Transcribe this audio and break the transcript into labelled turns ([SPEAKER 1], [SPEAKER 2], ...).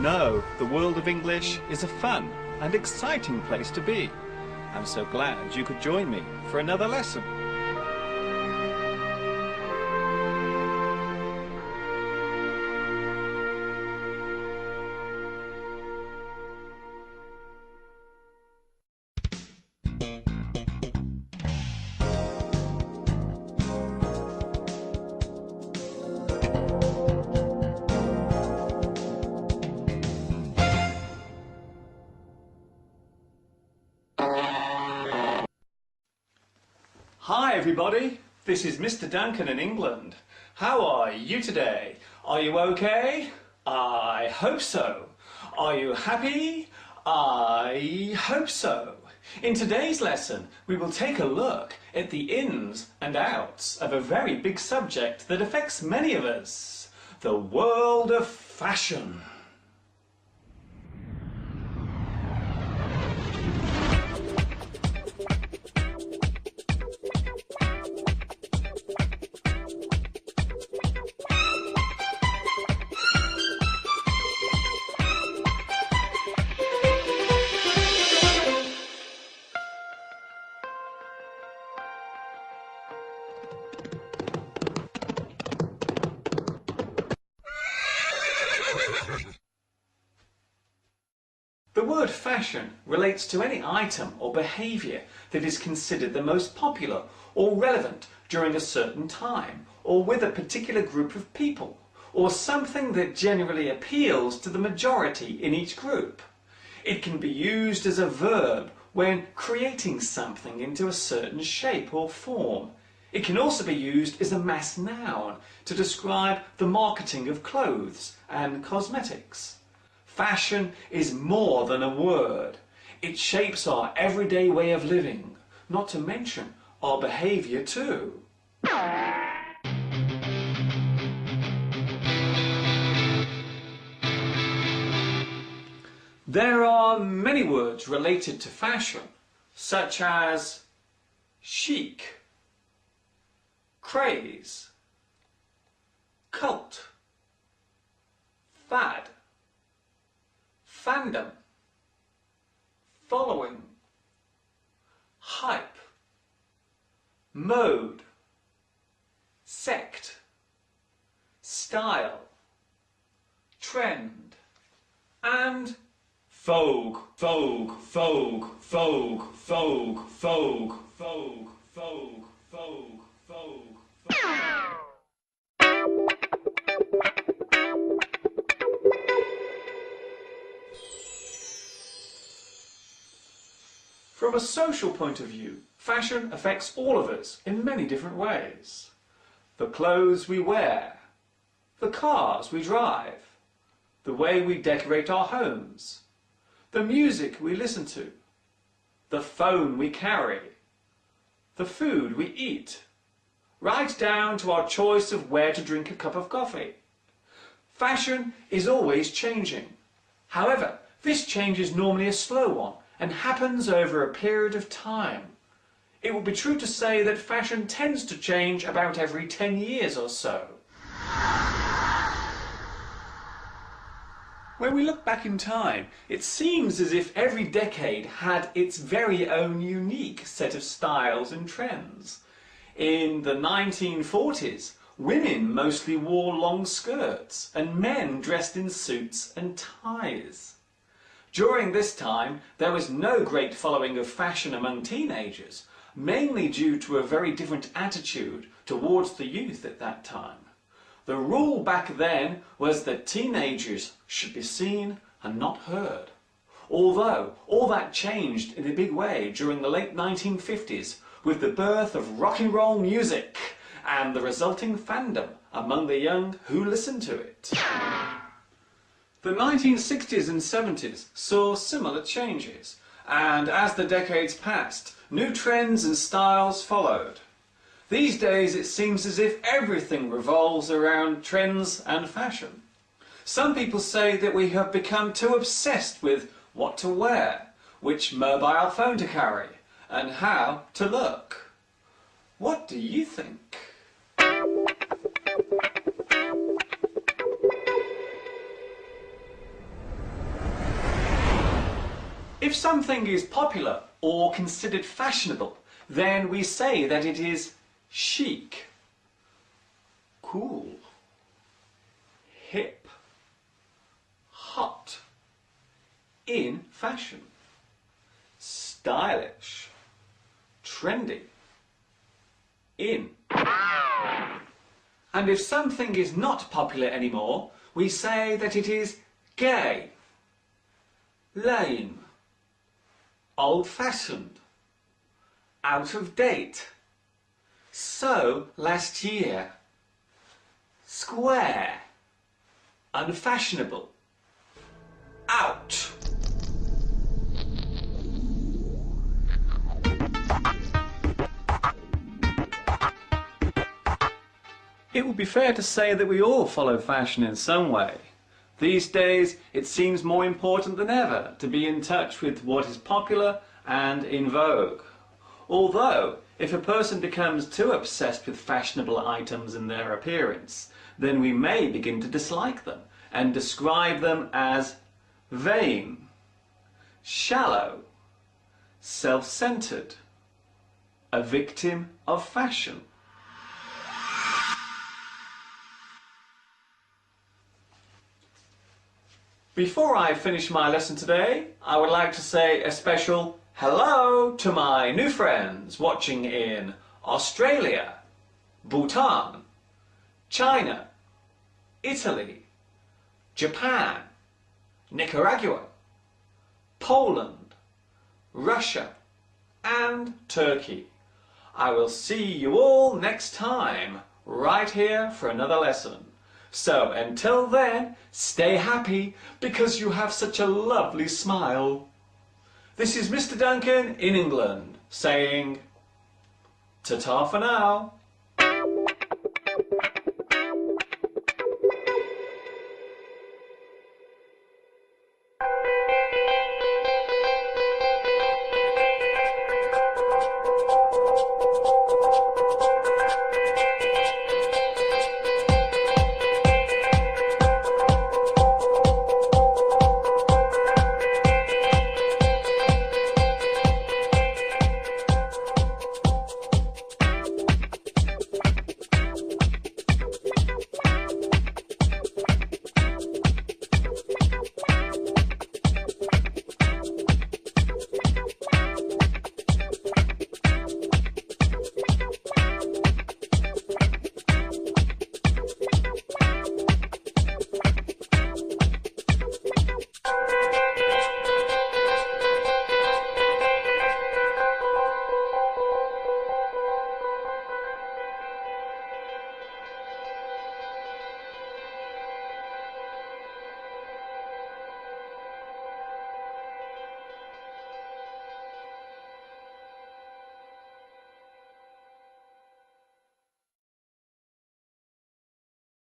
[SPEAKER 1] know, the world of English is a fun and exciting place to be. I'm so glad you could join me for another lesson. Hi everybody, this is Mr. Duncan in England. How are you today? Are you okay? I hope so. Are you happy? I hope so. In today's lesson, we will take a look at the ins and outs of a very big subject that affects many of us, the world of fashion. The word fashion relates to any item or behaviour that is considered the most popular or relevant during a certain time, or with a particular group of people, or something that generally appeals to the majority in each group. It can be used as a verb when creating something into a certain shape or form. It can also be used as a mass noun to describe the marketing of clothes and cosmetics. Fashion is more than a word. It shapes our everyday way of living, not to mention our behaviour too. There are many words related to fashion, such as chic, craze, cult, fad, fandom, following, hype, mode, sect, style, trend, and vogue, vogue, vogue, vogue, vogue, vogue, vogue, vogue, vogue, vogue, vogue. From a social point of view, fashion affects all of us in many different ways. The clothes we wear, the cars we drive, the way we decorate our homes, the music we listen to, the phone we carry, the food we eat, right down to our choice of where to drink a cup of coffee. Fashion is always changing. However, this change is normally a slow one and happens over a period of time. It would be true to say that fashion tends to change about every 10 years or so. When we look back in time, it seems as if every decade had its very own unique set of styles and trends. In the 1940s, women mostly wore long skirts and men dressed in suits and ties. During this time, there was no great following of fashion among teenagers, mainly due to a very different attitude towards the youth at that time. The rule back then was that teenagers should be seen and not heard. Although all that changed in a big way during the late 1950s with the birth of rock and roll music and the resulting fandom among the young who listened to it. The 1960s and 70s saw similar changes, and as the decades passed, new trends and styles followed. These days it seems as if everything revolves around trends and fashion. Some people say that we have become too obsessed with what to wear, which mobile phone to carry, and how to look. What do you think? If something is popular or considered fashionable, then we say that it is chic, cool, hip, hot, in fashion, stylish, trendy, in. And if something is not popular anymore, we say that it is gay, lame, old-fashioned, out of date, so last year, square, unfashionable, out. It would be fair to say that we all follow fashion in some way. These days, it seems more important than ever to be in touch with what is popular and in vogue. Although, if a person becomes too obsessed with fashionable items and their appearance, then we may begin to dislike them and describe them as vain, shallow, self-centered, a victim of fashion. Before I finish my lesson today, I would like to say a special hello to my new friends watching in Australia, Bhutan, China, Italy, Japan, Nicaragua, Poland, Russia, and Turkey. I will see you all next time, right here for another lesson. So until then, stay happy because you have such a lovely smile. This is Mr. Duncan in England saying ta-ta for now.